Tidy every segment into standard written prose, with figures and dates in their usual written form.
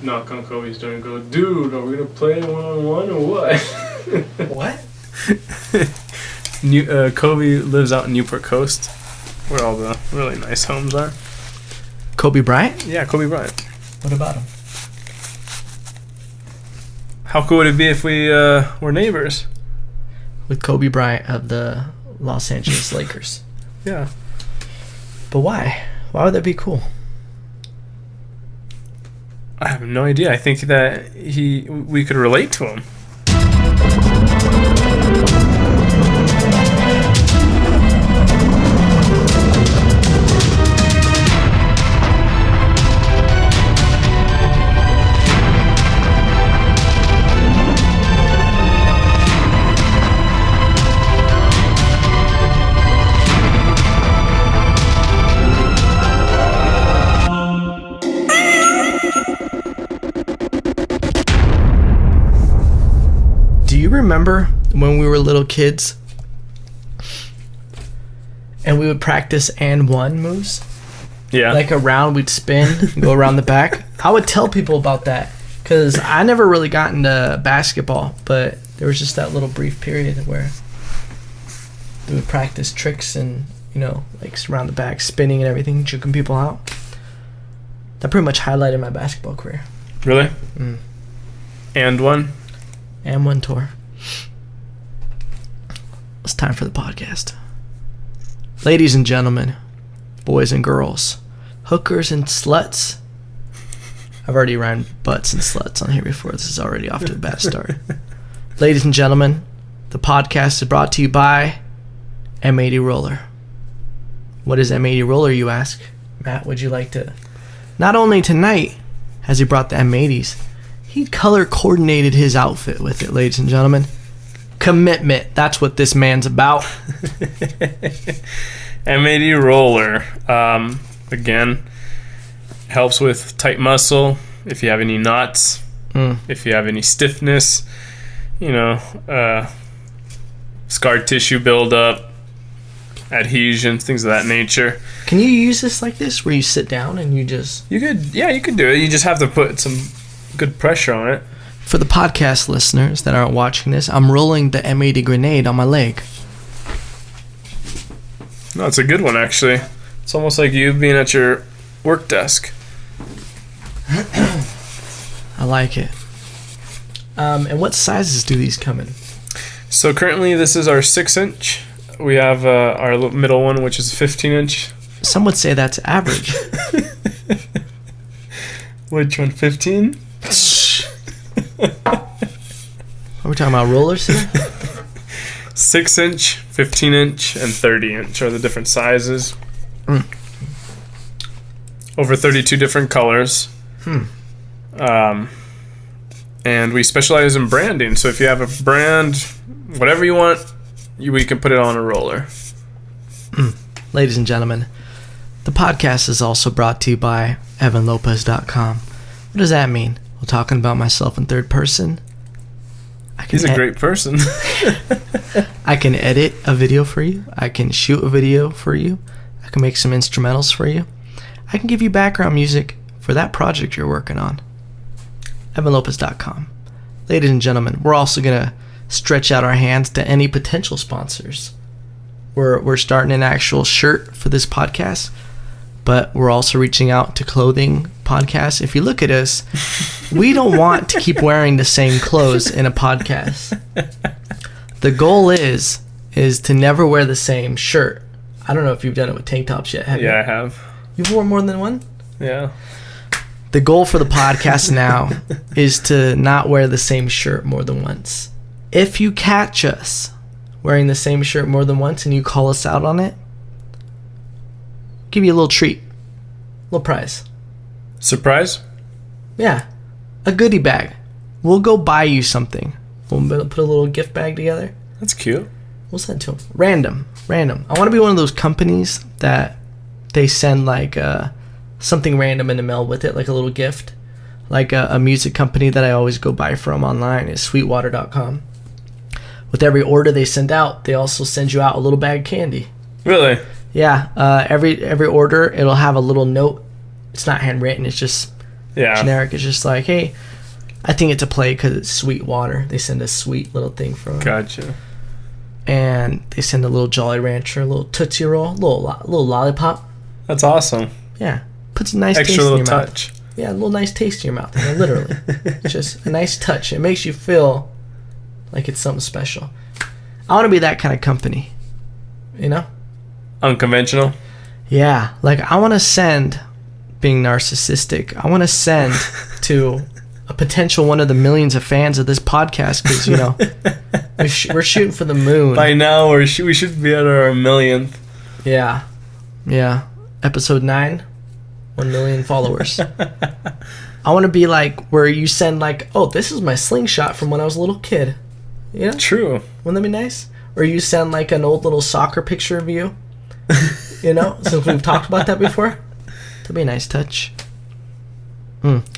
knock on Kobe's door and go, dude, are we going to play one-on-one or what? What? Kobe lives out in Newport Coast, where all the really nice homes are. Kobe Bryant? Yeah, Kobe Bryant. What about him? How cool would it be if we were neighbors? With Kobe Bryant of the Los Angeles Lakers. Yeah. But why? Why would that be cool? I have no idea. I think that we could relate to him. Do you remember when we were little kids and we would practice and one moves? Yeah. Like a round, we'd spin and go around the back. I would tell people about that because I never really got into basketball, but there was just that little brief period where we would practice tricks and, like around the back, spinning and everything, juking people out. That pretty much highlighted my basketball career. Really? Mm. And one? And one tour. It's time for the podcast. Ladies and gentlemen, boys and girls, hookers and sluts. I've already rhymed butts and sluts on here before. This is already off to a bad start. Ladies and gentlemen, the podcast is brought to you by M80 Roller. What is M80 Roller, you ask? Matt, would you like to... Not only tonight has he brought the M80s, he color coordinated his outfit with it, ladies and gentlemen. Commitment. That's what this man's about. M80 Roller. Again, helps with tight muscle. If you have any knots, if you have any stiffness, scar tissue buildup, adhesions, things of that nature. Can you use this like this, where you sit down and you just... You could do it. You just have to put some good pressure on it. For the podcast listeners that aren't watching this, I'm rolling the M80 grenade on my leg. No, it's a good one, actually. It's almost like you being at your work desk. I like it. And what sizes do these come in? So currently this is our 6-inch. We have our middle one, which is 15-inch. Some would say that's average. Which one, 15? Are we talking about rollers here? 6-inch, 15-inch, and 30-inch are the different sizes. Over 32 different colors. And we specialize in branding. So if you have a brand, whatever you want, we can put it on a roller. Ladies and gentlemen, the podcast is also brought to you by EvanLopez.com. What does that mean? Well, talking about myself in third person. He's a great person. I can edit a video for you. I can shoot a video for you. I can make some instrumentals for you. I can give you background music for that project you're working on. EvanLopez.com. Ladies and gentlemen, we're also going to stretch out our hands to any potential sponsors. We're starting an actual shirt for this podcast, but we're also reaching out to clothing podcasts. If you look at us, we don't want to keep wearing the same clothes in a podcast. The goal is to never wear the same shirt. I don't know if you've done it with tank tops yet, have you? Yeah, I have. You've worn more than one? Yeah. The goal for the podcast now is to not wear the same shirt more than once. If you catch us wearing the same shirt more than once and you call us out on it, give you a little treat. A little prize. Surprise? Yeah. A goodie bag. We'll go buy you something. We'll put a little gift bag together. That's cute. We'll send it to them. Random. I want to be one of those companies that they send like something random in the mail with it, like a little gift. Like a music company that I always go buy from online is sweetwater.com. With every order they send out, they also send you out a little bag of candy. Really? Yeah. Every order, it'll have a little note. It's not handwritten. It's just Yeah. Generic is just like, hey, I think it's a play because it's sweet water. They send a sweet little thing from. Gotcha. And they send a little Jolly Rancher, a little Tootsie Roll, little lollipop. That's awesome. Yeah. Puts a nice Extra taste in little your touch. mouth. Yeah, a little nice taste in your mouth. Literally. It's just a nice touch. It makes you feel like it's something special. I want to be that kind of company. You know? Unconventional. Yeah. Like, I want to send, being narcissistic, I want to send to a potential one of the millions of fans of this podcast because, you know, we're shooting for the moon. By now, we should be at our millionth. Yeah. Yeah. Episode 9, 1 million followers. I want to be like where you send like, oh, this is my slingshot from when I was a little kid. You know? True. Wouldn't that be nice? Or you send like an old little soccer picture of you. You know? Since we've talked about that before. That'd be a nice touch.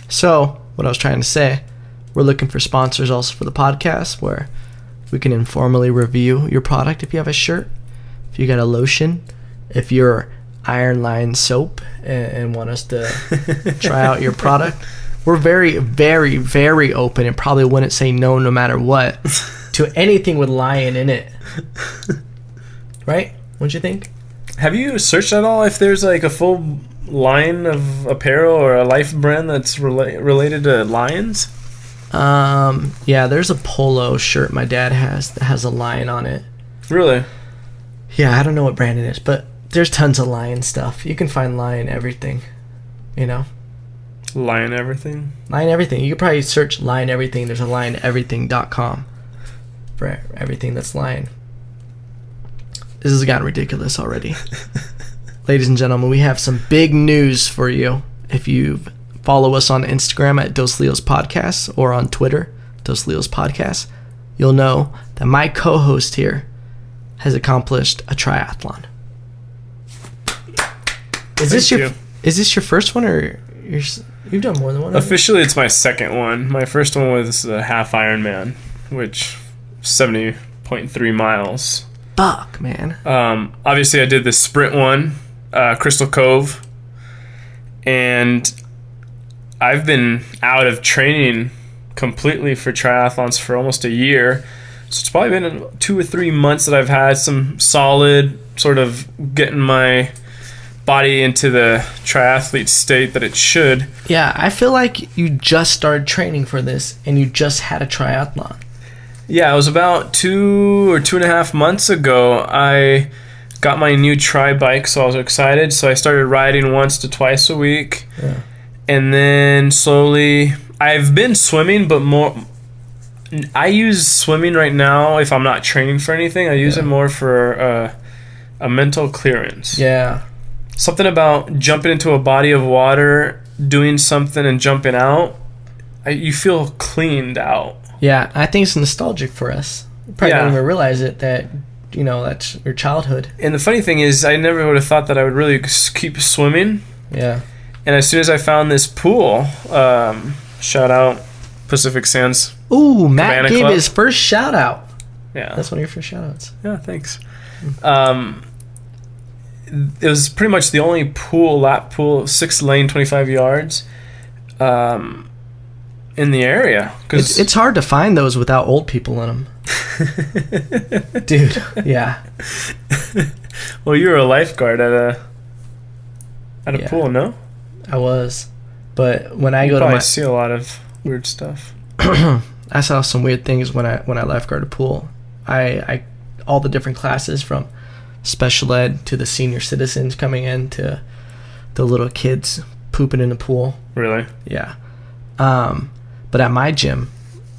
So, what I was trying to say, we're looking for sponsors also for the podcast where we can informally review your product if you have a shirt, if you got a lotion, if you're Iron Line soap and want us to try out your product. We're very, very, very open and probably wouldn't say no matter what to anything with lion in it. Right? Wouldn't you think? Have you searched at all if there's like a full line of apparel or a life brand that's related to lions? Yeah, there's a polo shirt my dad has that has a lion on it. Really? Yeah, I don't know what brand it is, but there's tons of lion stuff. You can find lion everything, you know? Lion everything? Lion everything. You could probably search lion everything. There's a lioneverything.com for everything that's lion. This has gotten ridiculous already. Ladies and gentlemen, we have some big news for you. If you follow us on Instagram at Dos Leos Podcast or on Twitter, Dos Leos Podcast, you'll know that my co-host here has accomplished a triathlon. Is this your first one, or you've done more than one? Officially, it's my second one. My first one was a half Ironman, which 70.3 miles. Fuck, man. Obviously, I did the sprint one, Crystal Cove, and I've been out of training completely for triathlons for almost a year. So it's probably been 2 or 3 months that I've had some solid sort of getting my body into the triathlete state that it should. Yeah, I feel like you just started training for this and you just had a triathlon. Yeah, it was about 2 or 2.5 months ago. I got my new tri bike, so I was excited. So I started riding once to twice a week. Yeah. And then slowly, I've been swimming, but more. I use swimming right now if I'm not training for anything. I use it more for a mental clearance. Yeah. Something about jumping into a body of water, doing something and jumping out, you feel cleaned out. Yeah, I think it's nostalgic for us. You probably don't even realize it that, you know, that's your childhood. And the funny thing is, I never would have thought that I would really keep swimming. Yeah. And as soon as I found this pool, shout out Pacific Sands. Ooh, Matt Cabana gave Club. his first shout out. Yeah. That's one of your first shout outs. Yeah, thanks. It was pretty much the only lap pool, 6-lane, 25 yards, in the area. Cause it's hard to find those without old people in them. Dude, yeah. Well, you were a lifeguard at a pool, no? I was. But when I see a lot of weird stuff. I saw some weird things when I lifeguard a pool. I all the different classes from special ed to the senior citizens coming in to the little kids pooping in the pool. Really? Yeah. But at my gym,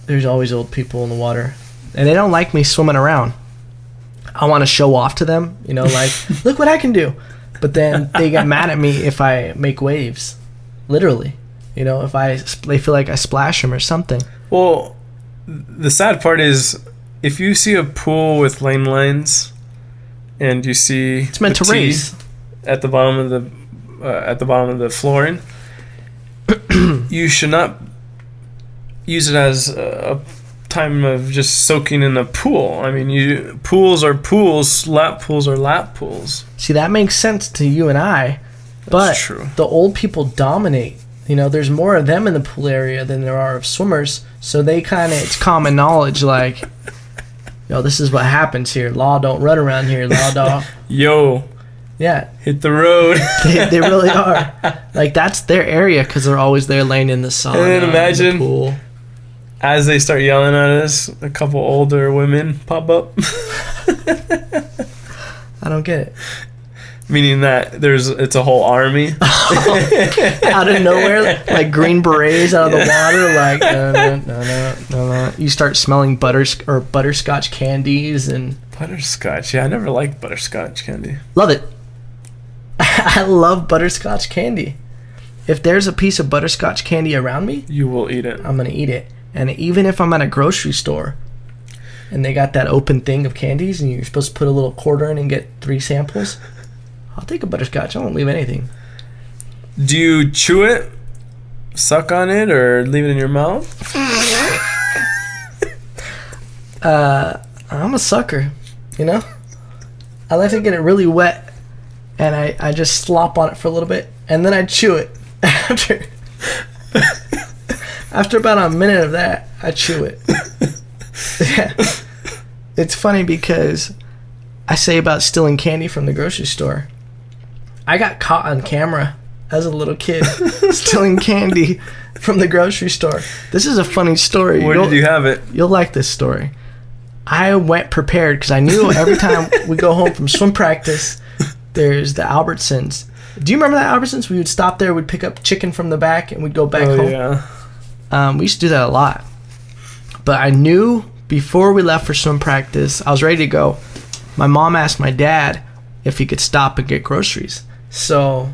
there's always old people in the water, and they don't like me swimming around. I want to show off to them, you know, like, look what I can do. But then they get mad at me if I make waves, literally. You know, if they feel like I splash them or something. Well, the sad part is, if you see a pool with lane lines, and you see it's meant to race at the bottom of the flooring, you should not use it as a time of just soaking in a pool. I mean, pools are pools, lap pools are lap pools. See, that makes sense to you and I, but That's true. The old people dominate You know, there's more of them in the pool area than there are of swimmers. So they kind of, it's common knowledge, like, yo, this is what happens here. Law don't run around here, law dog. Yo. Yeah. Hit the road. They really are. Like, that's their area because they're always there laying in the sauna. And then imagine, in the pool. As they start yelling at us, a couple older women pop up. I don't get it. Meaning that it's a whole army. Out of nowhere, like green berets out of the water, like, no. You start smelling butterscotch candies and... Butterscotch? Yeah, I never liked butterscotch candy. Love it. I love butterscotch candy. If there's a piece of butterscotch candy around me... You will eat it. I'm going to eat it. And even if I'm at a grocery store and they got that open thing of candies and you're supposed to put a little quarter in and get 3 samples, I'll take a butterscotch. I won't leave anything. Do you chew it, suck on it, or leave it in your mouth? I'm a sucker, you know? I like to get it really wet and I just slop on it for a little bit and then I chew it. After about a minute of that, I chew it. Yeah. It's funny because I say about stealing candy from the grocery store. I got caught on camera as a little kid stealing candy from the grocery store. This is a funny story. Where did you have it? You'll like this story. I went prepared because I knew every time we go home from swim practice, there's the Albertsons. Do you remember that Albertsons? We would stop there, we'd pick up chicken from the back, and we'd go back home. Yeah. We used to do that a lot. But I knew before we left for swim practice, I was ready to go. My mom asked my dad if he could stop and get groceries. So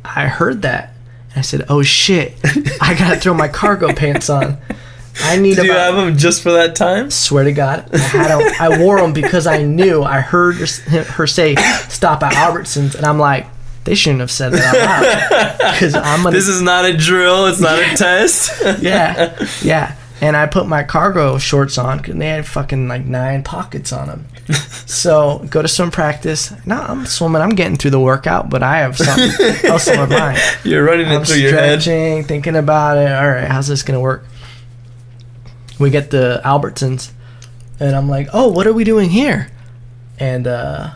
I heard that. And I said, oh shit, I gotta throw my cargo pants on. Did you have them just for that time? Swear to God, I wore them because I knew. I heard her say, stop at Albertsons. And I'm like, they shouldn't have said that out loud. 'Cause this is not a drill. It's not a test. Yeah. And I put my cargo shorts on because they had fucking like 9 pockets on them. So go to swim practice. No, I'm swimming. I'm getting through the workout, but I have something else in my mind. You're running it through your head. Stretching, thinking about it. All right, how's this gonna work? We get the Albertsons, and I'm like, oh, what are we doing here? And I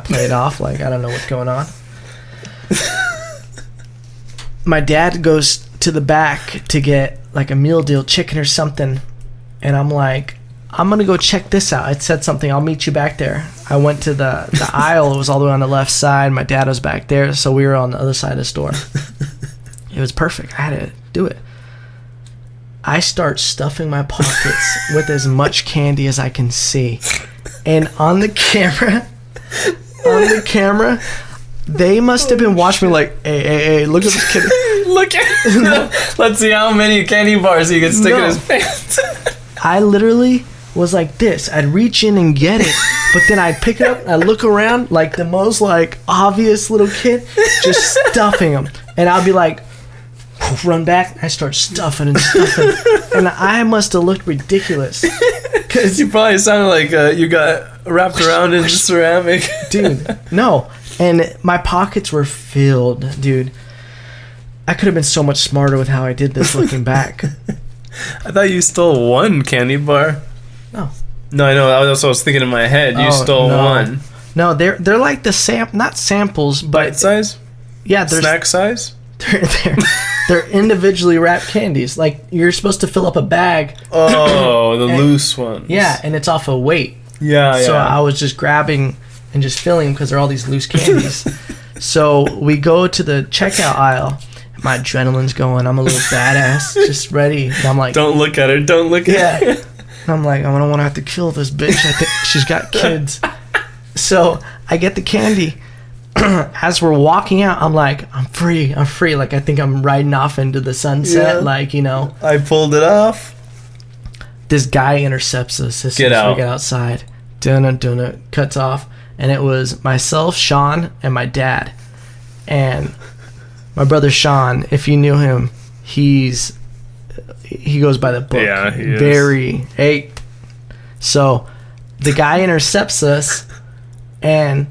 play it off like I don't know what's going on. My dad goes to the back to get like a meal deal chicken or something, and I'm like, I'm gonna go check this out. It said something, I'll meet you back there. I went to the aisle. It was all the way on the left side. My dad was back there, so we were on the other side of the store. It was perfect. I had to do it. I start stuffing my pockets with as much candy as I can see, and on the camera they must have been watching me like, hey, look at this kid. Look at Let's see how many candy bars he can stick in his pants. I literally was like this. I'd reach in and get it, but then I'd pick it up and I'd look around like the most like obvious little kid, just stuffing them. And I'd be like, run back, and I start stuffing. And I must have looked ridiculous. Because you probably sounded like you got wrapped around in ceramic. Dude, no. And my pockets were filled, dude. I could have been so much smarter with how I did this looking back. I thought you stole one candy bar. No. No, I know. That's what I was thinking in my head. You stole one. No, they're like the not samples, but bite size? Yeah, snack size? They're individually wrapped candies. Like you're supposed to fill up a bag. Oh, the loose ones. Yeah, and it's off a weight. Yeah. So I was just grabbing and just filling because they're all these loose candies. So we go to the checkout aisle. My adrenaline's going. I'm a little badass, just ready. And I'm like, don't look at her. Don't look at her. And I'm like, I don't want to have to kill this bitch. I think she's got kids. So I get the candy. As we're walking out, I'm like, I'm free. Like, I think I'm riding off into the sunset. Yeah. Like, I pulled it off. This guy intercepts us as soon as we get outside. Dun-dun, cuts off. And it was myself, Sean, and my dad. And my brother Sean, if you knew him, he goes by the book. Yeah, he is. Hey. So the guy intercepts us, and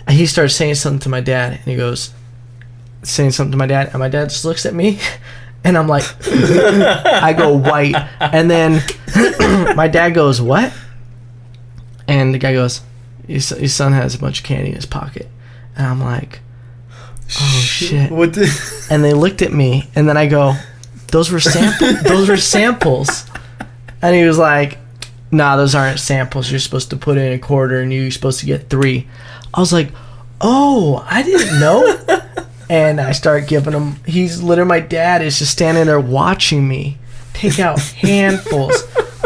he starts saying something to my dad, and he goes, saying something to my dad, and my dad just looks at me, and I'm like, I go white, and then my dad goes, what? And the guy goes, your son has a bunch of candy in his pocket. And I'm like, oh shit. What the? And they looked at me, and then I go, those were samples. And he was like, nah, those aren't samples. You're supposed to put in a quarter, and you're supposed to get 3. I was like, oh, I didn't know. And I start giving him, he's literally, my dad is just standing there watching me take out handfuls.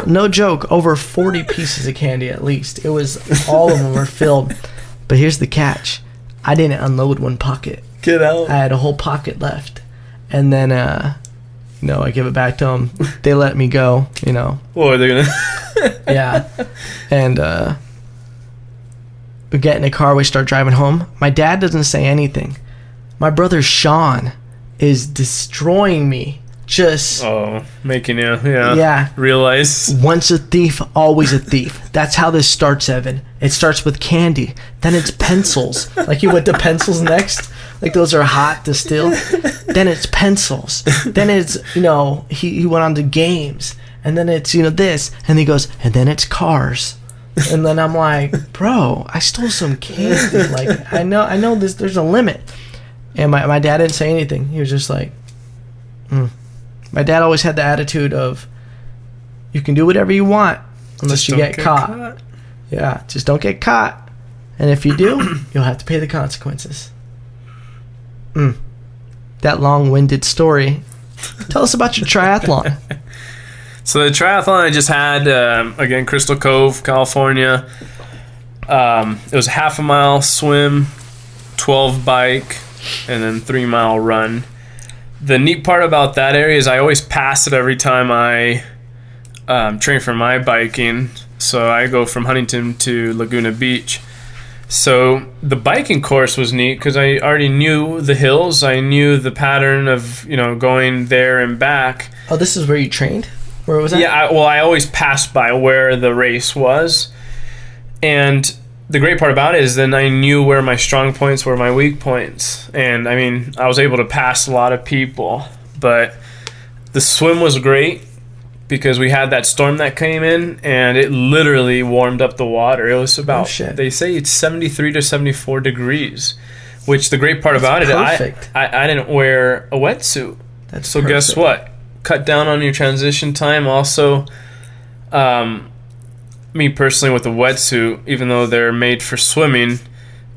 No joke, over 40 pieces of candy at least. It was, all of them were filled. But here's the catch. I didn't unload one pocket. Get out. I had a whole pocket left. And then, I give it back to them. They let me go, What are they going to? Yeah. And we get in the car, we start driving home. My dad doesn't say anything. My brother Sean is destroying me. Just making you realize once a thief, always a thief. That's how this starts, Evan. It starts with candy, then it's pencils. Like you went to pencils next, like those are hot to steal. Then it's pencils. Then it's he went on to games, and then it's this, and he goes, and then it's cars. And then I'm like, bro, I stole some candy. Like I know this. There's a limit. And my dad didn't say anything. He was just like, My dad always had the attitude of, you can do whatever you want unless you get caught. Yeah, just don't get caught. And if you do, you'll have to pay the consequences. That long-winded story. Tell us about your triathlon. So the triathlon I just had, again, Crystal Cove, California. It was a half a mile swim, 12 bike, and then 3 mile run. The neat part about that area is I always pass it every time I train for my biking. So I go from Huntington to Laguna Beach. So the biking course was neat because I already knew the hills. I knew the pattern of, going there and back. Oh, this is where you trained? Where was that? Yeah, I always passed by where the race was. And the great part about it is then I knew where my strong points were, my weak points. And, I was able to pass a lot of people. But the swim was great because we had that storm that came in, and it literally warmed up the water. It was about, they say it's 73 to 74 degrees, which the great part about it, I didn't wear a wetsuit. So guess what? Cut down on your transition time. Also, me personally with a wetsuit, even though they're made for swimming,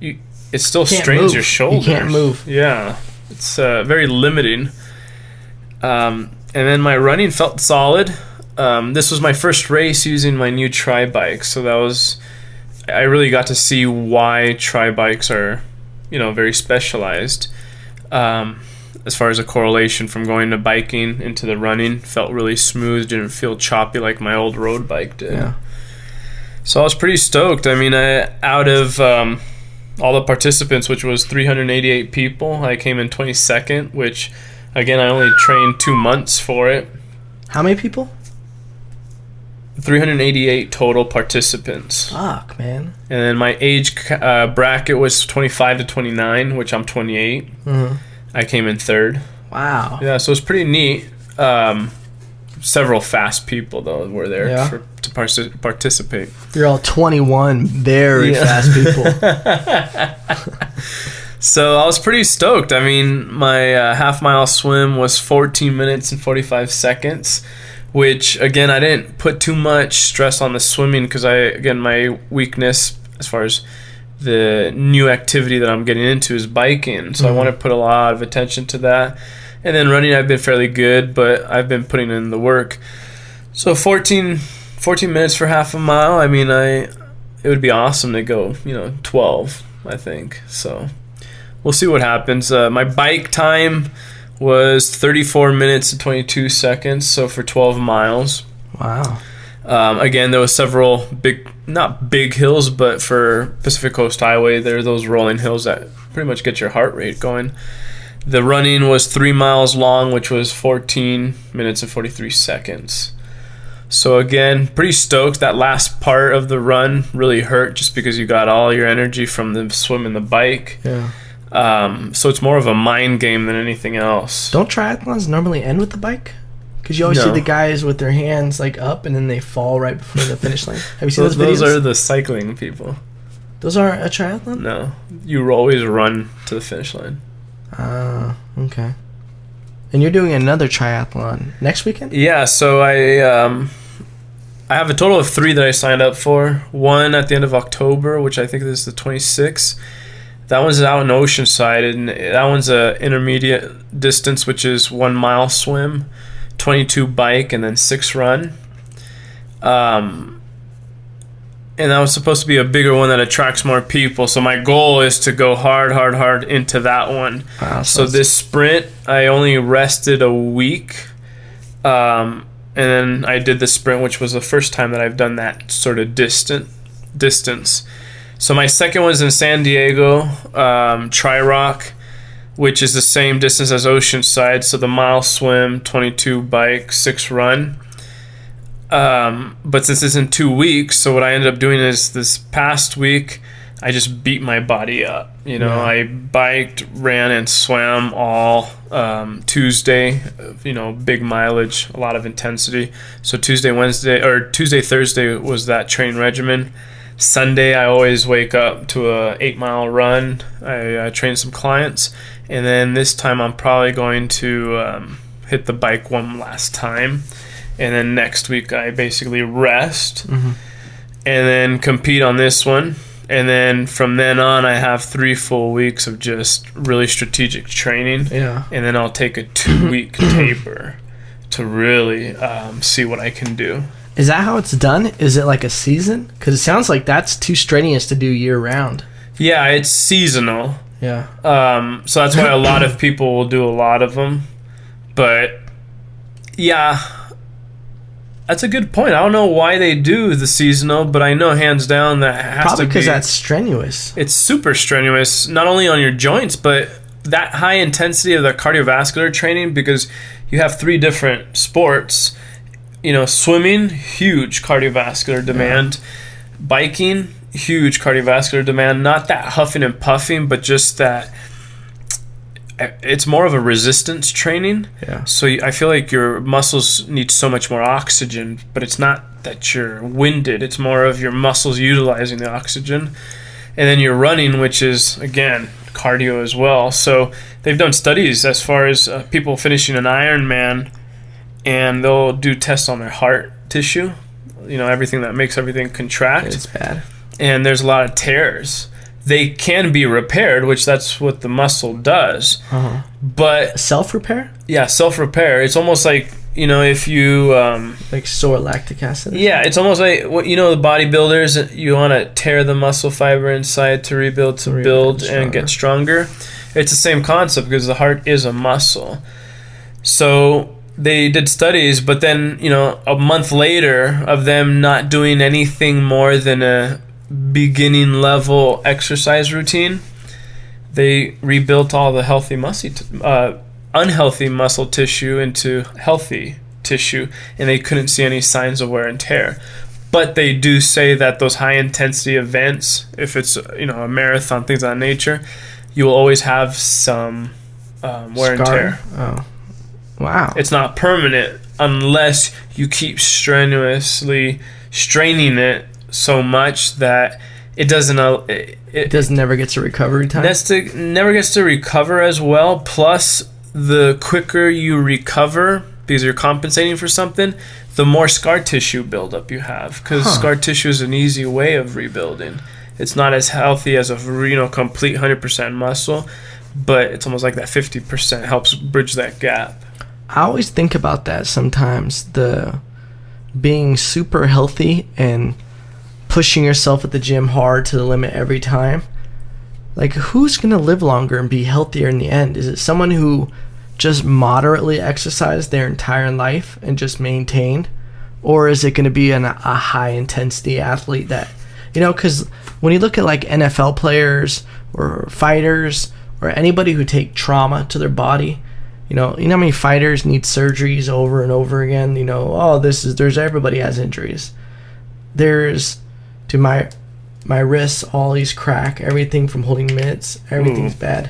it still strains your shoulders. You can't move. Yeah, it's very limiting. And then my running felt solid. This was my first race using my new tri bike, so I really got to see why tri bikes are, very specialized. As far as a correlation from going to biking into the running, felt really smooth, didn't feel choppy like my old road bike did. Yeah. So I was pretty stoked. Out of all the participants, which was 388 people, I came in 22nd, which, again, I only trained 2 months for it. How many people? 388 total participants. Fuck, man. And then my age bracket was 25 to 29, which I'm 28. Mm-hmm. I came in 3rd. Wow. Yeah, so it's pretty neat. Several fast people, though, were there to participate. You're all 21 very fast people. So I was pretty stoked. My half-mile swim was 14 minutes and 45 seconds, which, again, I didn't put too much stress on the swimming because, my weakness as far as the new activity that I'm getting into is biking. So I want to put a lot of attention to that. And then running, I've been fairly good, but I've been putting in the work. So 14 minutes for half a mile. It would be awesome to go, 12, I think. So we'll see what happens. My bike time was 34 minutes and 22 seconds, so for 12 miles. Wow. Again, there was several not big hills, but for Pacific Coast Highway, there are those rolling hills that pretty much get your heart rate going. The running was 3 miles long, which was 14 minutes and 43 seconds. So again, pretty stoked. That last part of the run really hurt just because you got all your energy from the swim and the bike. Yeah. So it's more of a mind game than anything else. Don't triathlons normally end with the bike? Because you always see the guys with their hands like up and then they fall right before the finish line. Have you seen those videos? Those are the cycling people. Those aren't a triathlon? No. You always run to the finish line. Okay. And you're doing another triathlon next weekend? Yeah, so I have a total of 3 that I signed up for. One at the end of October, which I think is the 26th. That one's out in Oceanside, and that one's a intermediate distance, which is 1 mile swim, 22 bike, and then 6 run. And that was supposed to be a bigger one that attracts more people. So my goal is to go hard into that one. Wow, so this sprint, I only rested a week. And then I did the sprint, which was the first time that I've done that sort of distance. So my second one's in San Diego, Tri-Rock, which is the same distance as Oceanside. So the mile swim, 22 bike, 6 run. But since it's in 2 weeks, so what I ended up doing is this past week, I just beat my body up. I biked, ran, and swam all Tuesday. Big mileage, a lot of intensity. So Tuesday, Thursday was that training regimen. Sunday, I always wake up to a 8-mile run. I train some clients, and then this time I'm probably going to hit the bike one last time. And then next week I basically rest and then compete on this one. And then from then on I have 3 full weeks of just really strategic training. Yeah. And then I'll take a 2-week taper to really see what I can do. Is that how it's done? Is it like a season? Because it sounds like that's too strenuous to do year round. Yeah, it's seasonal. Yeah. So that's why a lot of people will do a lot of them. But yeah, that's a good point. I don't know why they do the seasonal, but I know hands down that has probably to be. because that's strenuous. It's super strenuous, not only on your joints, but that high intensity of the cardiovascular training, because you have 3 different sports. Swimming, huge cardiovascular demand. Yeah. Biking, huge cardiovascular demand. Not that huffing and puffing, but just that it's more of a resistance training. Yeah. So I feel like your muscles need so much more oxygen, but it's not that you're winded. It's more of your muscles utilizing the oxygen. And then you're running, which is, again, cardio as well. So they've done studies as far as people finishing an Ironman, and they'll do tests on their heart tissue, everything that makes everything contract. It's bad. And there's a lot of tears. They can be repaired, which that's what the muscle does. Uh-huh. But self-repair? Yeah, self-repair. It's almost like, if you... like sore lactic acid? Yeah, it's almost like, the bodybuilders, you want to tear the muscle fiber inside to rebuild, build and get stronger. It's the same concept because the heart is a muscle. So they did studies, but then, a month later of them not doing anything more than a beginning level exercise routine, they rebuilt all the unhealthy muscle tissue into healthy tissue, and they couldn't see any signs of wear and tear. But they do say that those high intensity events, if it's a marathon, things of that nature, you will always have some wear and tear. Oh, wow! It's not permanent unless you keep strenuously straining it so much that it doesn't never gets a recovery time. Never gets to recover as well. Plus, the quicker you recover because you're compensating for something, the more scar tissue buildup you have. Because scar tissue is an easy way of rebuilding. It's not as healthy as a complete 100% muscle, but it's almost like that 50% helps bridge that gap. I always think about that sometimes. The being super healthy and pushing yourself at the gym hard to the limit every time. Like, who's going to live longer and be healthier in the end? Is it someone who just moderately exercised their entire life and just maintained? Or is it going to be a high-intensity athlete that, because when you look at, like, NFL players or fighters or anybody who take trauma to their body, you know how many fighters need surgeries over and over again? There's everybody has injuries. There's... my wrists always crack, everything from holding mitts, everything's bad.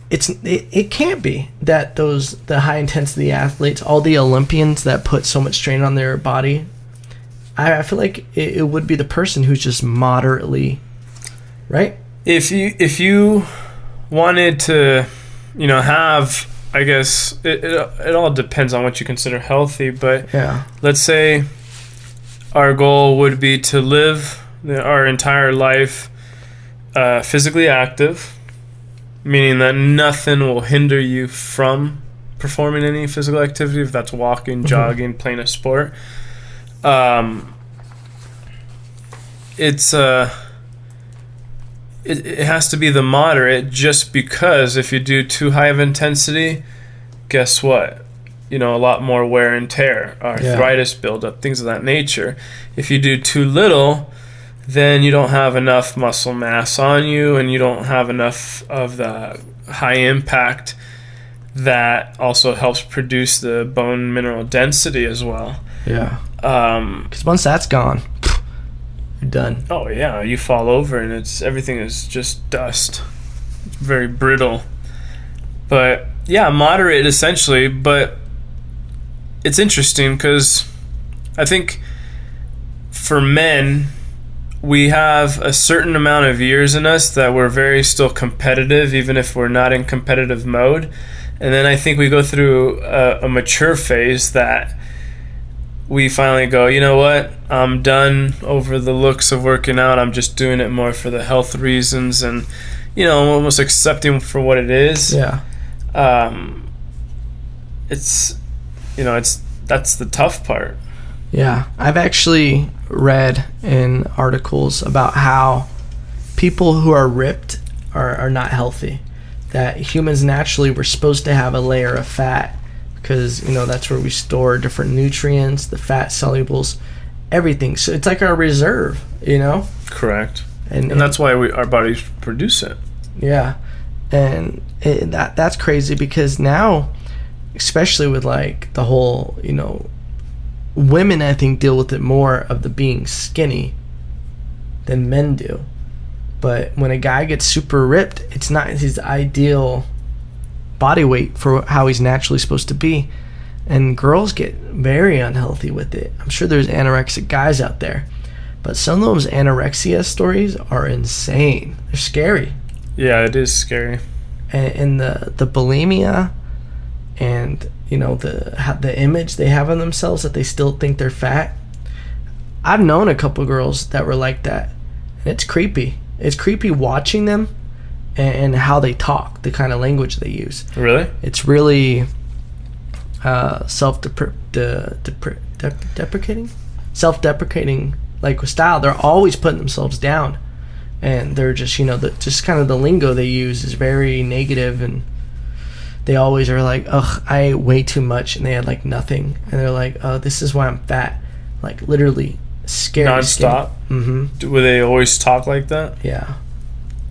it can't be that the high intensity athletes, all the Olympians that put so much strain on their body, I feel like it would be the person who's just moderately, right? If you wanted to, have, I guess it all depends on what you consider healthy, but yeah, let's say our goal would be to live our entire life physically active, meaning that nothing will hinder you from performing any physical activity, if that's walking, jogging, playing a sport. It has to be the moderate, just because if you do too high of intensity, guess what? A lot more wear and tear, arthritis buildup, things of that nature. If you do too little, then you don't have enough muscle mass on you, and you don't have enough of the high impact that also helps produce the bone mineral density as well. Yeah. Because once that's gone, you're done. Oh yeah, you fall over and everything is just dust. It's very brittle. But yeah, moderate essentially. But it's interesting because I think for men, we have a certain amount of years in us that we're very still competitive, even if we're not in competitive mode. And then I think we go through a mature phase that we finally go, you know what, I'm done over the looks of working out. I'm just doing it more for the health reasons, and almost accepting for what it is. Yeah. It's that's the tough part. Yeah, I've actually read in articles about how people who are ripped are not healthy. That humans naturally were supposed to have a layer of fat, because that's where we store different nutrients, the fat solubles, everything. So it's like our reserve, Correct. And that's why our bodies produce it. Yeah, and that's crazy, because now, especially with like the whole, women I think deal with it more of the being skinny than men do. But when a guy gets super ripped, it's not his ideal body weight for how he's naturally supposed to be, and girls get very unhealthy with it. I'm sure there's anorexic guys out there, but some of those anorexia stories are insane. They're scary. Yeah, it is scary. And the bulimia, and the image they have of themselves, that they still think they're fat. I've known a couple girls that were like that, and it's creepy. It's creepy watching them and how they talk, the kind of language they use. Really? It's really self-deprecating, like with style. They're always putting themselves down, and they're just just kind of the lingo they use is very negative, and they always are like, ugh, I ate way too much, and they had like nothing, and they're like, oh, this is why I'm fat, like literally scary. Non-stop? Mm-hmm. Will they always talk like that? Yeah.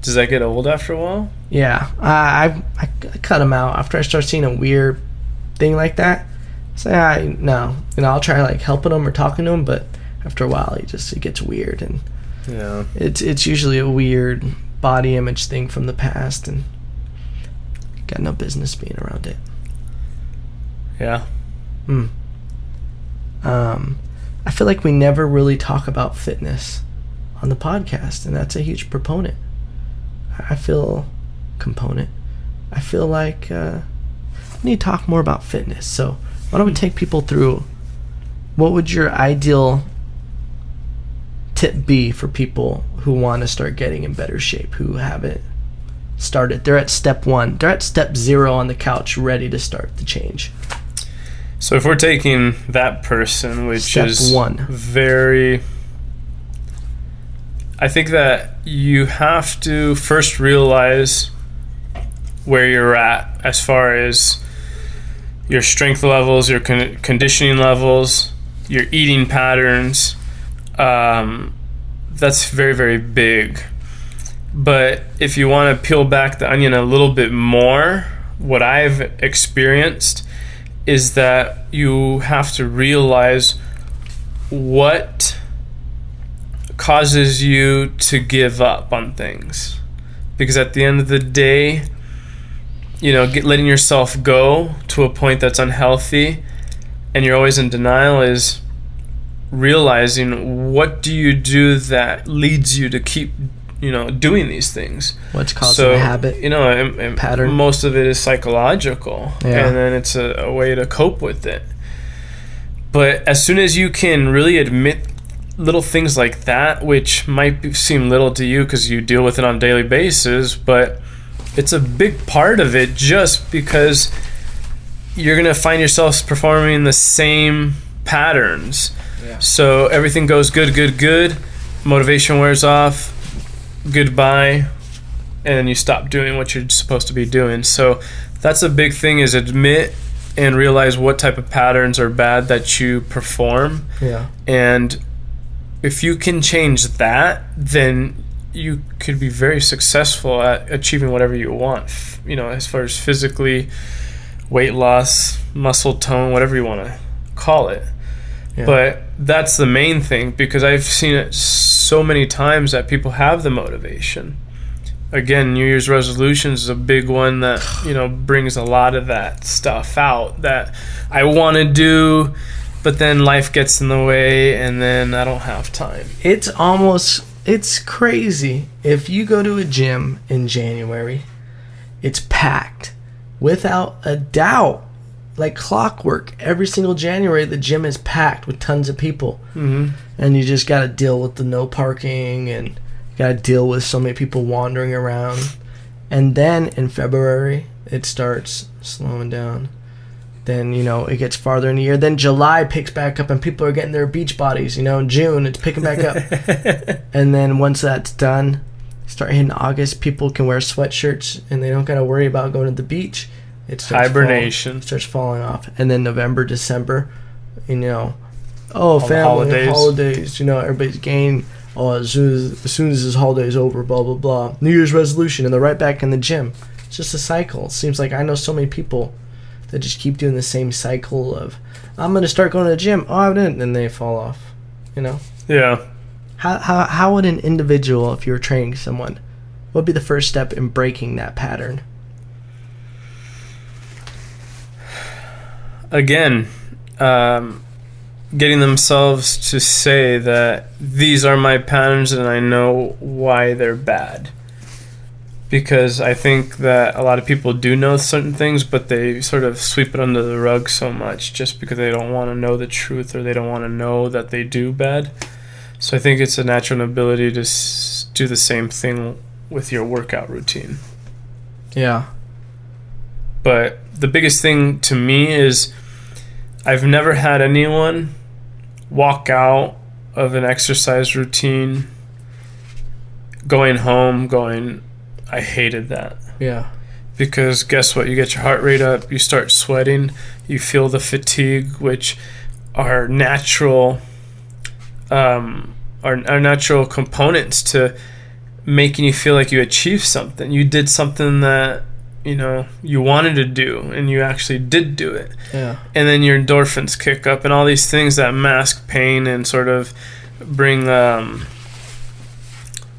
Does that get old after a while? Yeah, I cut them out after I start seeing a weird thing like that. So no, I'll try like helping them or talking to them, but after a while it gets weird, and yeah, it's usually a weird body image thing from the past, and got no business being around it. Yeah. I feel like we never really talk about fitness on the podcast, and that's a huge proponent. I feel like we need to talk more about fitness. So why don't we take people through, what would your ideal tip be for people who want to start getting in better shape, who haven't started? They're at step 1. They're at step 0 on the couch, ready to start the change. So if we're taking that person, which Step is 1. I think that you have to first realize where you're at as far as your strength levels, your conditioning levels, your eating patterns. That's very, very big. But if you want to peel back the onion a little bit more, what I've experienced is that you have to realize what causes you to give up on things. because at the end of the day, letting yourself go to a point that's unhealthy and you're always in denial is realizing what do you do that leads you to keep doing these things. What's causing a habit, and pattern. Most of it is psychological, and then it's a way to cope with it. But as soon as you can really admit little things like that, which might seem little to you because you deal with it on a daily basis, but it's a big part of it, just because you're going to find yourself performing the same patterns. So everything goes good, motivation wears off, goodbye, and you stop doing what you're supposed to be doing. So that's a big thing, is admit and realize what type of patterns are bad that you perform. And if you can change that, then you could be very successful at achieving whatever you want, as far as physically, weight loss, muscle tone, whatever you want to call it. But that's the main thing, because I've seen it so many times that people have the motivation. Again, New Year's resolutions is a big one that, brings a lot of that stuff out that I want to do, but then life gets in the way and then I don't have time. It's crazy. If you go to a gym in January, it's packed without a doubt. Like clockwork, every single January the gym is packed with tons of people. And you just got to deal with the no parking, and you got to deal with so many people wandering around. And then in February it starts slowing down. Then it gets farther in the year. Then July picks back up and people are getting their beach bodies. In June it's picking back up. And then once that's done, start hitting August, people can wear sweatshirts and they don't got to worry about going to the beach. It starts hibernation starts falling off. And then November, December, family holidays, everybody's gaining. As soon as this holiday's over, blah blah blah, New Year's resolution, and they're right back in the gym. It's just a cycle. It seems like I know so many people that just keep doing the same cycle of, I'm gonna start going to the gym, I didn't, and then they fall off. How would an individual, if you were training someone, what would be the first step in breaking that pattern? Again, getting themselves to say that these are my patterns and I know why they're bad. Because I think that a lot of people do know certain things, but they sort of sweep it under the rug so much just because they don't want to know the truth, or they don't want to know that they do bad. So I think it's a natural ability to do the same thing with your workout routine. But the biggest thing to me is I've never had anyone walk out of an exercise routine going home going, I hated that. Because guess what? You get your heart rate up, you start sweating, you feel the fatigue, which are natural natural components to making you feel like you achieved something. You did something that you wanted to do, and you actually did do it. And then your endorphins kick up and all these things that mask pain and sort of bring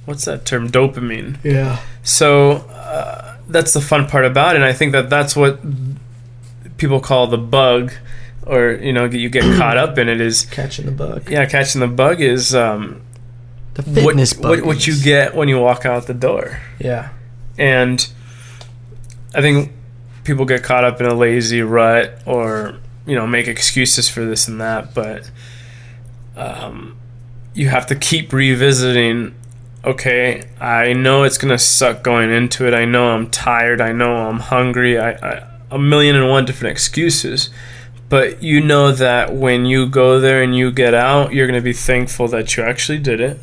what's that term, dopamine. So that's the fun part about it, and I think that that's what people call the bug, or you get caught up in it, is catching the bug. Catching the bug is the fitness bug. What you get when you walk out the door. And I think people get caught up in a lazy rut, or make excuses for this and that, but you have to keep revisiting. Okay, I know it's gonna suck going into it. I know I'm tired. I know I'm hungry. I 1,000,001 different excuses, but that when you go there and you get out, you're gonna be thankful that you actually did it,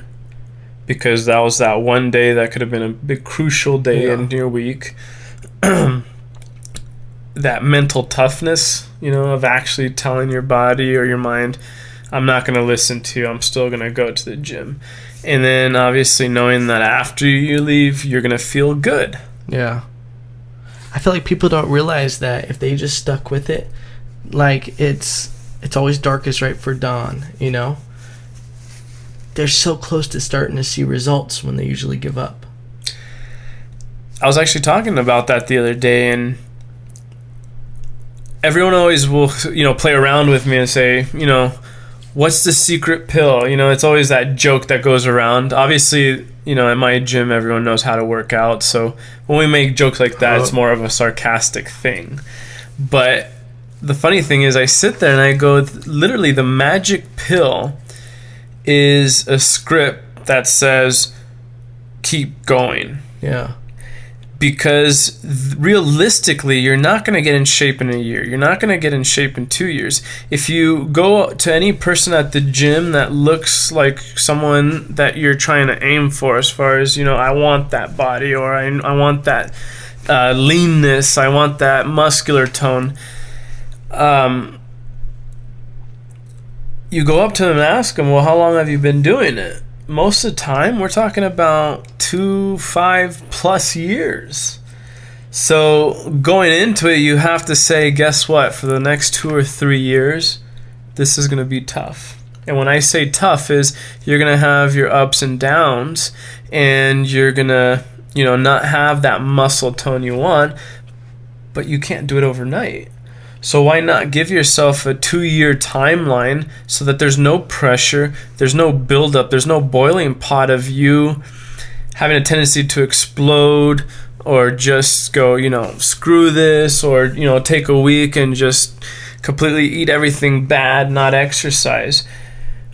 because that was that one day that could have been a big crucial day in your week. That mental toughness, of actually telling your body or your mind, I'm not going to listen to you, I'm still going to go to the gym. And then obviously knowing that after you leave, you're going to feel good. I feel like people don't realize that if they just stuck with it, like it's always darkest right for dawn, They're so close to starting to see results when they usually give up. I was actually talking about that the other day, and everyone always will, play around with me and say, what's the secret pill? It's always that joke that goes around. Obviously, at my gym, everyone knows how to work out. So when we make jokes like that, it's more of a sarcastic thing. But the funny thing is I sit there and I go, literally the magic pill is a script that says, keep going. Yeah. Because realistically, you're not going to get in shape in a year. You're not going to get in shape in 2 years. If you go to any person at the gym that looks like someone that you're trying to aim for, as far as, I want that body, or I want that leanness, I want that muscular tone, you go up to them and ask them, well, how long have you been doing it? Most of the time, we're talking about 5+ years. So going into it, you have to say, guess what? For the next 2 or 3 years, this is going to be tough. And when I say tough, is you're going to have your ups and downs, and you're going to, not have that muscle tone you want, but you can't do it overnight. So why not give yourself a 2-year timeline so that there's no pressure, there's no buildup, there's no boiling pot of you having a tendency to explode, or just go, screw this, or, take a week and just completely eat everything bad, not exercise.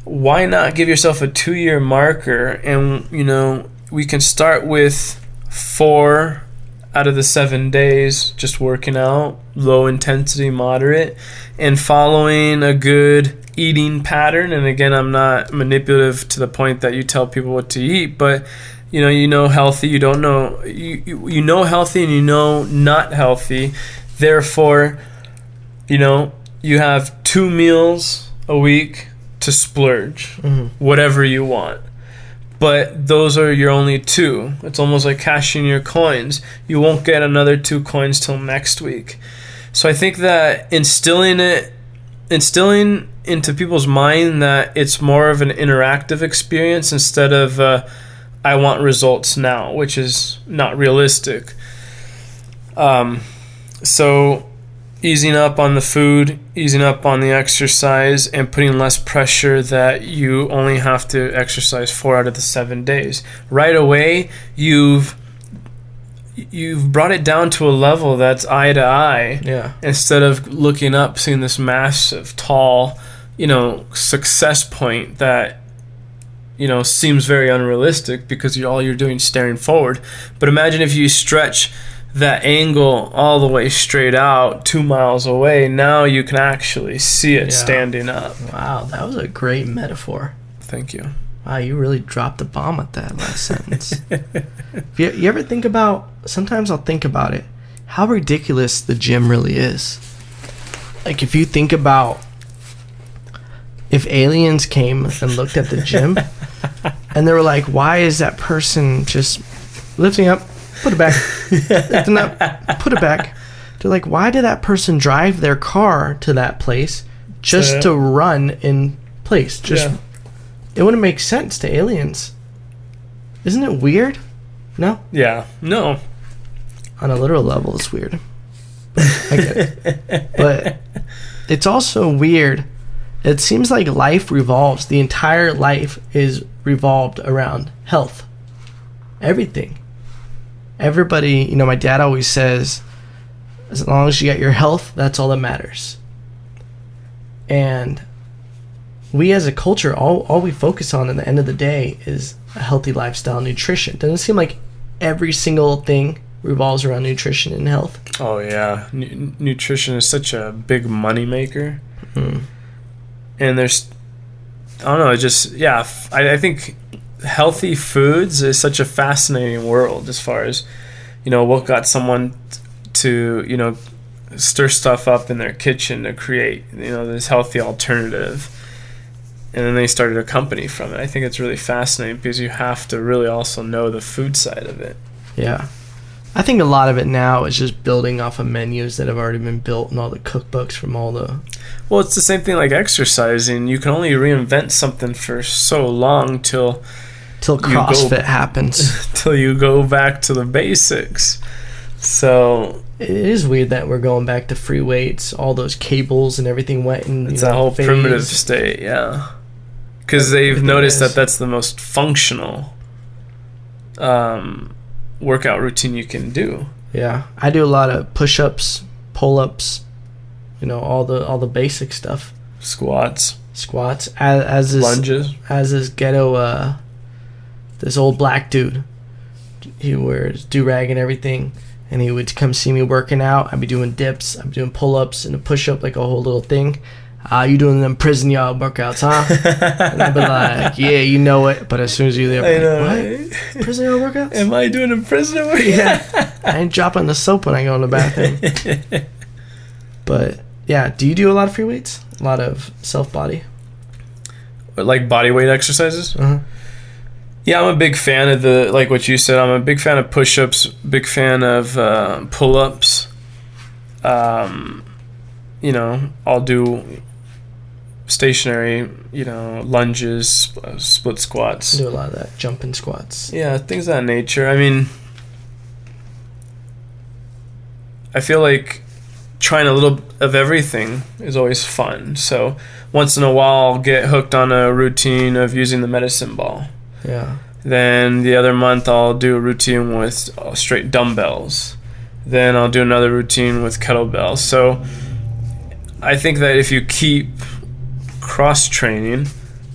Why not give yourself a 2-year marker, and, we can start with 4 out of the 7 days just working out, low intensity, moderate, and following a good eating pattern. And again, I'm not manipulative to the point that you tell people what to eat, but healthy, you don't know, you know healthy, and not healthy. Therefore, you have 2 meals a week to splurge, whatever you want. But those are your only 2. It's almost like cashing your coins. You won't get another 2 coins till next week. So I think that instilling into people's mind that it's more of an interactive experience instead of I want results now, which is not realistic. So easing up on the food, easing up on the exercise, and putting less pressure that you only have to exercise 4 out of the 7 days. Right away, you've brought it down to a level that's eye to eye. Yeah. Instead of looking up, seeing this massive, tall, success point that, seems very unrealistic because all you're doing is staring forward. But imagine if you stretch that angle all the way straight out 2 miles away. Now you can actually see it standing up. Wow, that was a great metaphor. Thank you. Wow, you really dropped the bomb with that last sentence. You ever think about, sometimes I'll think about it, how ridiculous the gym really is. Like, if you think about if aliens came and looked at the gym and they were like, why is that person just lifting up, put it back, lifting up, put it back. They're like, why did that person drive their car to that place just to run in place? It wouldn't make sense to aliens. Isn't it weird? No? Yeah. No. On a literal level, it's weird. I get it. But it's also weird. It seems like life revolves. The entire life is revolved around health. Everything. Everybody, my dad always says, as long as you got your health, that's all that matters. And we as a culture, all we focus on at the end of the day is a healthy lifestyle, nutrition. Doesn't it seem like every single thing revolves around nutrition and health? Oh, yeah. Nutrition is such a big money maker. And there's, I don't know, I think healthy foods is such a fascinating world as far as, what got someone to, stir stuff up in their kitchen to create, this healthy alternative. And then they started a company from it. I think it's really fascinating because you have to really also know the food side of it. Yeah. I think a lot of it now is just building off of menus that have already been built and all the cookbooks from all the... Well, it's the same thing like exercising. You can only reinvent something for so long till till CrossFit happens. Till you go back to the basics. So it is weird that we're going back to free weights. All those cables and everything went in. It's a whole primitive state, yeah. Because they've noticed that that's the most functional workout routine you can do. Yeah, I do a lot of push-ups, pull-ups, all the basic stuff. Squats, as lunges, as this ghetto, this old black dude. He wears do-rag and everything, and he would come see me working out. I'd be doing dips, I'd be doing pull-ups and a push-up, like a whole little thing. You doing them prison yard workouts, huh? And I'd be like, yeah, you know it. But as soon as you leave, what? Prison yard workouts? Am I doing a prison workout? Yeah. I ain't dropping the soap when I go in the bathroom. But, yeah, do you do a lot of free weights? A lot of self-body? Like body weight exercises? Uh-huh. Yeah, I'm a big fan of like what you said, I'm a big fan of push-ups, big fan of pull-ups. I'll do stationary, lunges, split squats. I do a lot of that, jumping squats. Yeah, things of that nature. I mean, I feel like trying a little of everything is always fun. So once in a while, I'll get hooked on a routine of using the medicine ball. Yeah. Then the other month, I'll do a routine with straight dumbbells. Then I'll do another routine with kettlebells. So I think that if you keep cross-training,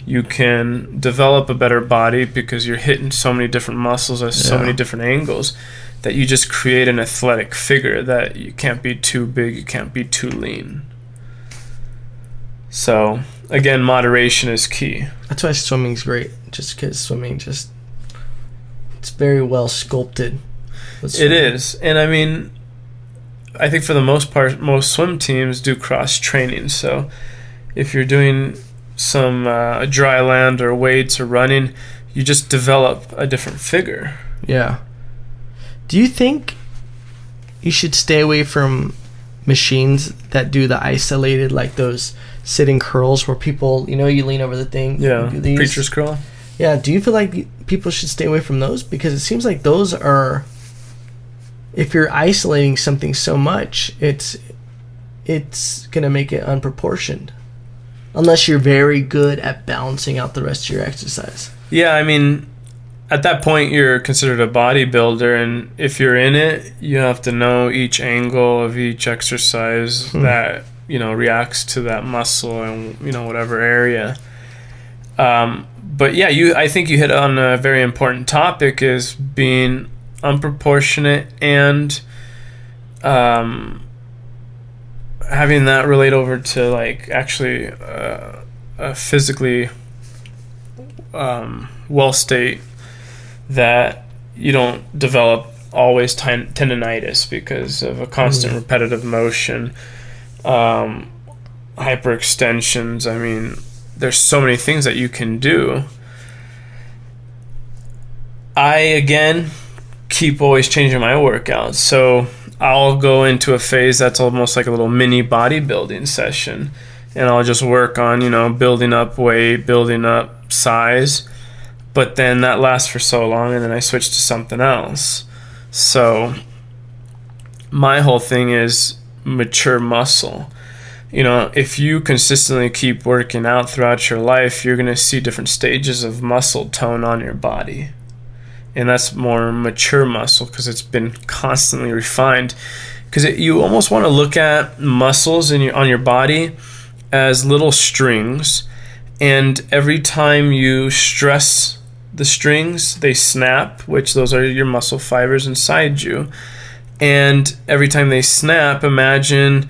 you can develop a better body because you're hitting so many different muscles at so many different angles that you just create an athletic figure that you can't be too big, you can't be too lean. So, again, moderation is key. That's why swimming's great, just because swimming it's very well sculpted. It is. And I mean, I think for the most part, most swim teams do cross-training. So if you're doing some dry land or weights or running, you just develop a different figure. Yeah. Do you think you should stay away from machines that do the isolated, like those sitting curls where people, you lean over the thing? Yeah, preacher's curl. Yeah, do you feel like people should stay away from those? Because it seems like those are... If you're isolating something so much, it's going to make it unproportioned. Unless you're very good at balancing out the rest of your exercise. Yeah, I mean, at that point, you're considered a bodybuilder. And if you're in it, you have to know each angle of each exercise that, reacts to that muscle and, whatever area. But yeah, I think you hit on a very important topic is being unproportionate and having that relate over to like actually a physically well state that you don't develop always tendinitis because of a constant repetitive motion, hyperextensions. I mean, there's so many things that you can do. I again keep always changing my workouts. So I'll go into a phase that's almost like a little mini bodybuilding session. And I'll just work on, building up weight, building up size. But then that lasts for so long and then I switch to something else. So my whole thing is mature muscle. If you consistently keep working out throughout your life, you're going to see different stages of muscle tone on your body. And that's more mature muscle because it's been constantly refined. Because you almost want to look at muscles on your body as little strings. And every time you stress the strings, they snap, which those are your muscle fibers inside you. And every time they snap, imagine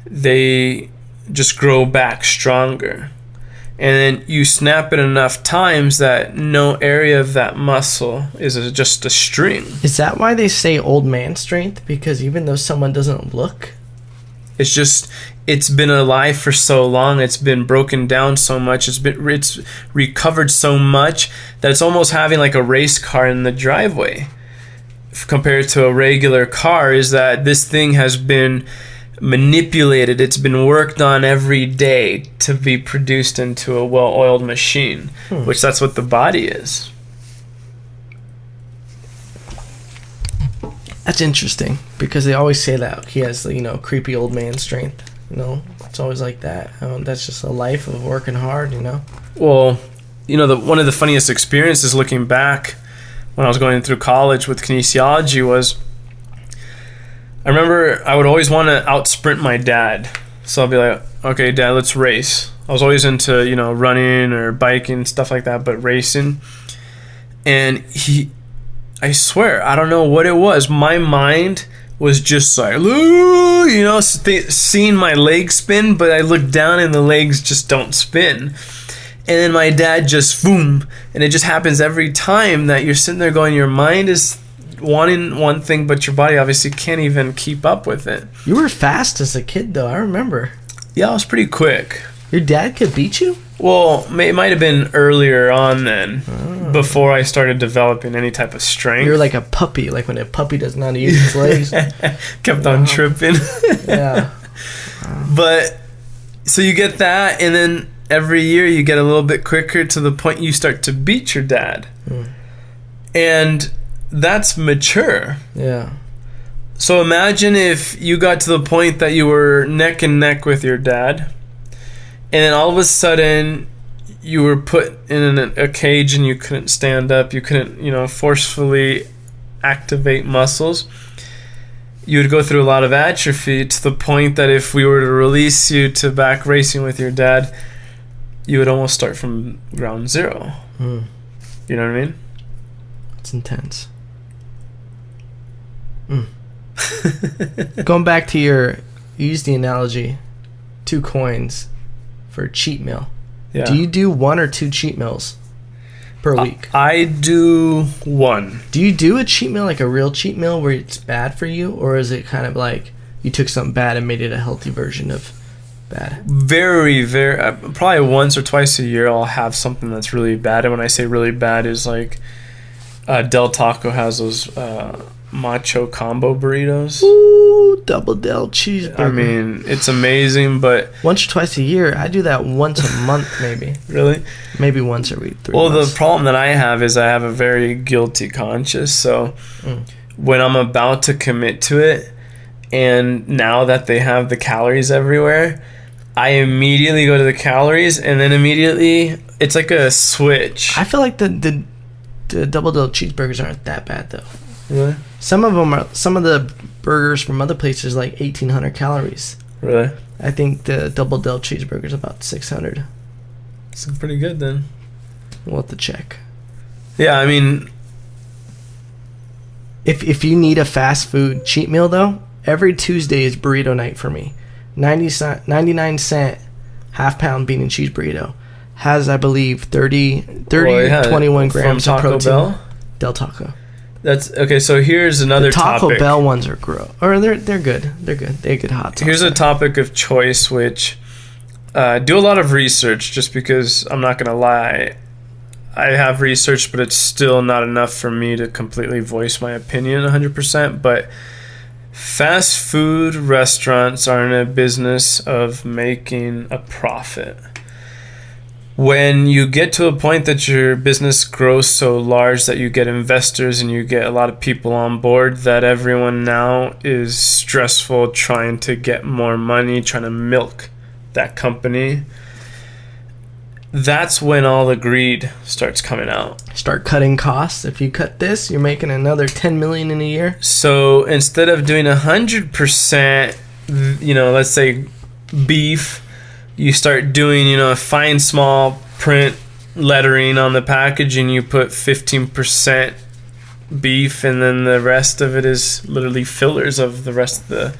they just grow back stronger. And then you snap it enough times that no area of that muscle is just a string. Is that why they say old man strength? Because even though someone doesn't look? It's been alive for so long, it's been broken down so much, it's recovered so much that it's almost having like a race car in the driveway. Compared to a regular car, is that this thing has been manipulated, it's been worked on every day to be produced into a well-oiled machine, which that's what the body is. That's interesting because they always say that he has, creepy old man strength. It's always like that. That's just a life of working hard. Well, one of the funniest experiences looking back when I was going through college with kinesiology was, I remember I would always want to out sprint my dad. So I'll be like, okay, Dad, let's race. I was always into, running or biking, stuff like that, but racing. And I swear, I don't know what it was. My mind was just like, seeing my legs spin, but I look down and the legs just don't spin. And then my dad just boom, and it just happens every time that you're sitting there going, your mind is wanting one thing, but your body obviously can't even keep up with it. You were fast as a kid, though. I remember. Yeah, I was pretty quick. Your dad could beat you? Well, it might have been earlier on then, before I started developing any type of strength. You're like a puppy, like when a puppy doesn't know how to use his legs. Kept on tripping. Yeah. But, so you get that, and then every year you get a little bit quicker to the point you start to beat your dad. And that's mature. Yeah. So imagine if you got to the point that you were neck and neck with your dad, and then all of a sudden you were put in a cage and you couldn't stand up, you couldn't, forcefully activate muscles. You would go through a lot of atrophy to the point that if we were to release you to back racing with your dad, you would almost start from ground zero. You know what I mean? It's intense. Going back to you used the analogy, 2 coins for a cheat meal. Yeah. Do you do 1 or 2 cheat meals per week? I do 1. Do you do a cheat meal, like a real cheat meal where it's bad for you, or is it kind of like you took something bad and made it a healthy version of bad? Very, very, probably once or twice a year I'll have something that's really bad. And when I say really bad is like Del Taco has those macho combo burritos. Ooh, double Del cheeseburger. I mean, it's amazing, but once or twice a year. I do that once a month, maybe. Really? Maybe once every 3 well, months. the problem that I have is I have a very guilty conscience. So when I'm about to commit to it, and now that they have the calories everywhere, I immediately go to the calories, and then immediately it's like a switch. I feel like the double Del cheeseburgers aren't that bad though. Really? Some of the burgers from other places like 1,800 calories. Really? I think the double Del cheeseburger is about 600. It's pretty good then. We'll have to check. Yeah, I mean, if you need a fast food cheat meal though, every Tuesday is burrito night for me. 99-cent half-pound bean and cheese burrito has, I believe, 21 grams of protein. Bell? Del Taco. That's okay. So here's another Taco topic. Bell ones are gross, or they're good. They're good. They get hot sauce. Here's a topic of choice, which do a lot of research. Just because I'm not gonna lie, I have research, but it's still not enough for me to completely voice my opinion 100%. But fast food restaurants are in a business of making a profit. When you get to a point that your business grows so large that you get investors and you get a lot of people on board, that everyone now is stressful trying to get more money, trying to milk that company, that's when all the greed starts coming out. Start cutting costs. If you cut this, you're making another $10 million in a year. So instead of doing 100%, let's say beef, you start doing, a fine small print lettering on the package, and you put 15% beef, and then the rest of it is literally fillers of the rest of the...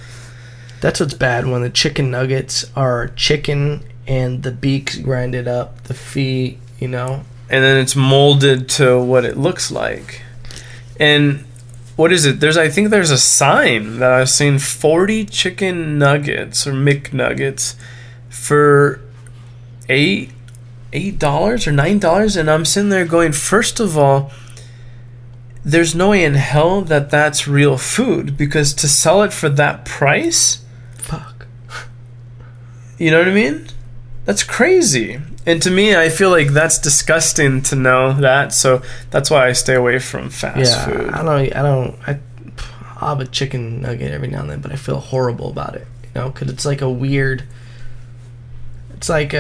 That's what's bad, when the chicken nuggets are chicken and the beaks grinded up, the feet, And then it's molded to what it looks like. And what is it? I think there's a sign that I've seen, 40 chicken nuggets or McNuggets for $8 or $9, and I'm sitting there going, first of all, there's no way in hell that that's real food, because to sell it for that price, fuck, you know what I mean? That's crazy. And to me, I feel like that's disgusting to know that, so that's why I stay away from fast food. I'll have a chicken nugget every now and then, but I feel horrible about it, you know, because it's like a weird. It's like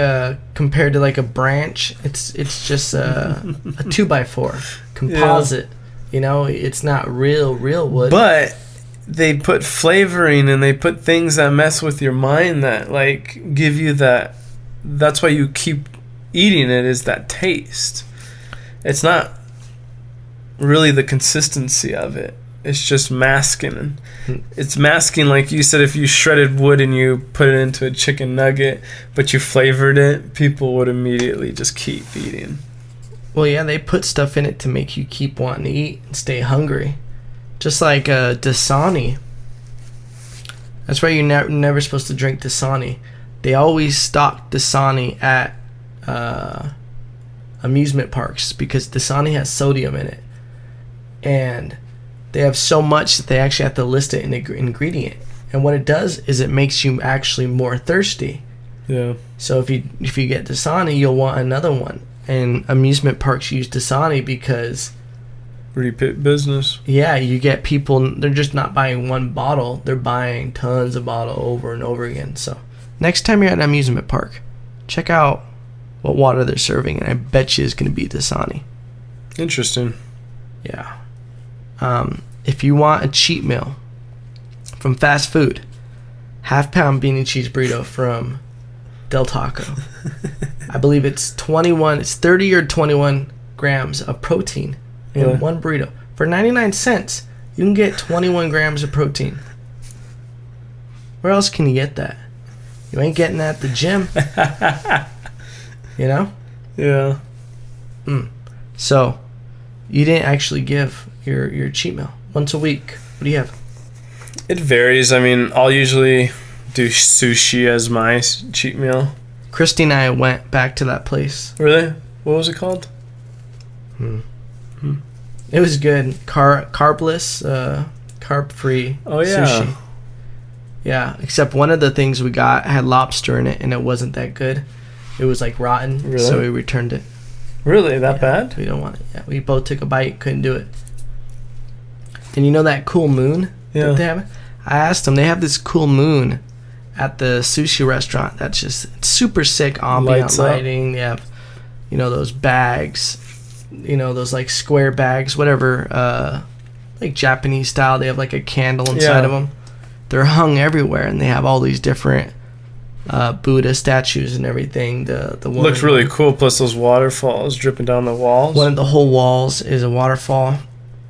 compared to like a branch, it's just a 2x4 composite. Yeah. You know, it's not real wood. But they put flavoring and they put things that mess with your mind that like give you that. That's why you keep eating it, is that taste. It's not really the consistency of it. It's just masking. It's masking, like you said, if you shredded wood and you put it into a chicken nugget, but you flavored it, people would immediately just keep eating. Well, yeah, they put stuff in it to make you keep wanting to eat and stay hungry. Just like Dasani. That's why you're never supposed to drink Dasani. They always stock Dasani at amusement parks because Dasani has sodium in it. And they have so much that they actually have to list it in the ingredient. And what it does is it makes you actually more thirsty. Yeah. So if you get Dasani, you'll want another one. And amusement parks use Dasani because... repeat business. Yeah, you get people, they're just not buying one bottle. They're buying tons of bottle over and over again. So next time you're at an amusement park, check out what water they're serving. And I bet you it's going to be Dasani. Interesting. Yeah. If you want a cheat meal from fast food, half-pound bean and cheese burrito from Del Taco. I believe it's 30 or 21 grams of protein in one burrito. For 99 cents, you can get 21 grams of protein. Where else can you get that? You ain't getting that at the gym. You know? Yeah. So, you didn't actually give your cheat meal once a week. What do you have? It varies. I mean, I'll usually do sushi as my cheat meal. Christy and I went back to that place. Really? What was it called? It was good. Carbless, carb-free sushi. Yeah, except one of the things we got had lobster in it, and it wasn't that good. It was like rotten, really? So we returned it. Really? That bad? We don't want it. Yeah, we both took a bite, couldn't do it. And you know that cool moon that they have? I asked them, they have this cool moon at the sushi restaurant that's just super sick ambient lighting. They have, you know, those bags, you know, those like square bags, whatever, like Japanese style. They have like a candle inside of them. They're hung everywhere, and they have all these different Buddha statues and everything. The looks really cool. Plus those waterfalls dripping down the walls. One of the whole walls is a waterfall,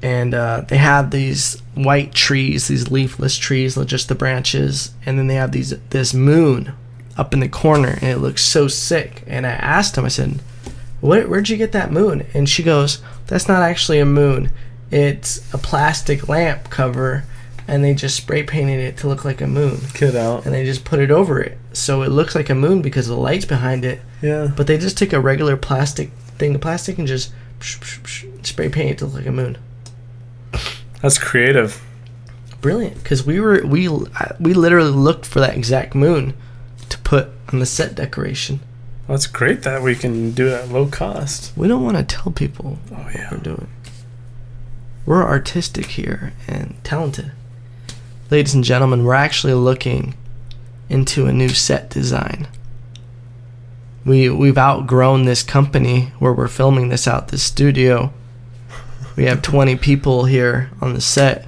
and they have these white trees, these leafless trees, just the branches, and then they have this moon up in the corner, and it looks so sick. And I asked him, I said, "Where'd you get that moon?" And she goes, "That's not actually a moon. It's a plastic lamp cover." And they just spray painted it to look like a moon. Get out. And they just put it over it. So it looks like a moon because of the lights behind it. Yeah. But they just took a regular plastic thing of plastic and just spray paint it to look like a moon. That's creative. Brilliant. Because we literally looked for that exact moon to put on the set decoration. Well, it's great that we can do it at low cost. We don't want to tell people what we're doing. We're artistic here and talented. Ladies and gentlemen, we're actually looking into a new set design. We've outgrown this company where we're filming this out, this studio. We have 20 people here on the set.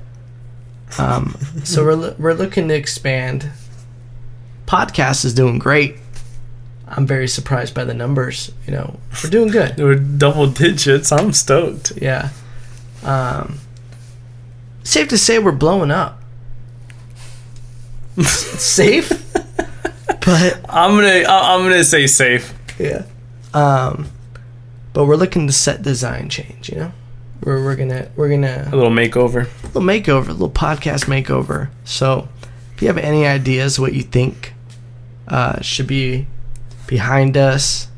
So we're looking to expand. Podcast is doing great. I'm very surprised by the numbers. You know, we're doing good. We're double digits. I'm stoked. Yeah. Safe to say we're blowing up. Safe, but I'm gonna say safe. Yeah. But we're looking to set design change. You know, we're gonna a little makeover, a little podcast makeover. So, if you have any ideas what you think should be behind us,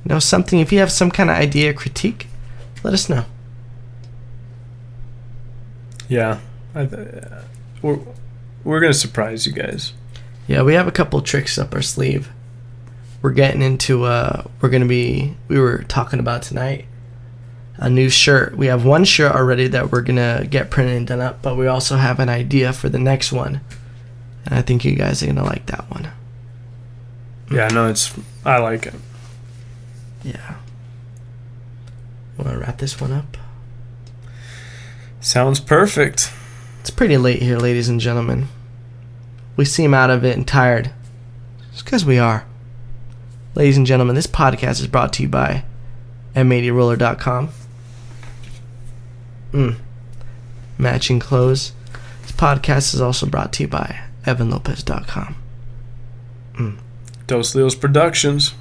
you know, something. If you have some kind of idea, critique, let us know. Yeah, we're gonna surprise you guys. Yeah, we have a couple tricks up our sleeve. We're getting into we were talking about tonight a new shirt. We have one shirt already that we're going to get printed and done up, but we also have an idea for the next one. And I think you guys are going to like that one. Yeah, no, I like it. Yeah. Want to wrap this one up? Sounds perfect. It's pretty late here, ladies and gentlemen. We seem out of it and tired. It's because we are. Ladies and gentlemen, this podcast is brought to you by M80roller.com. Matching clothes. This podcast is also brought to you by EvanLopez.com. Dos Leos Productions.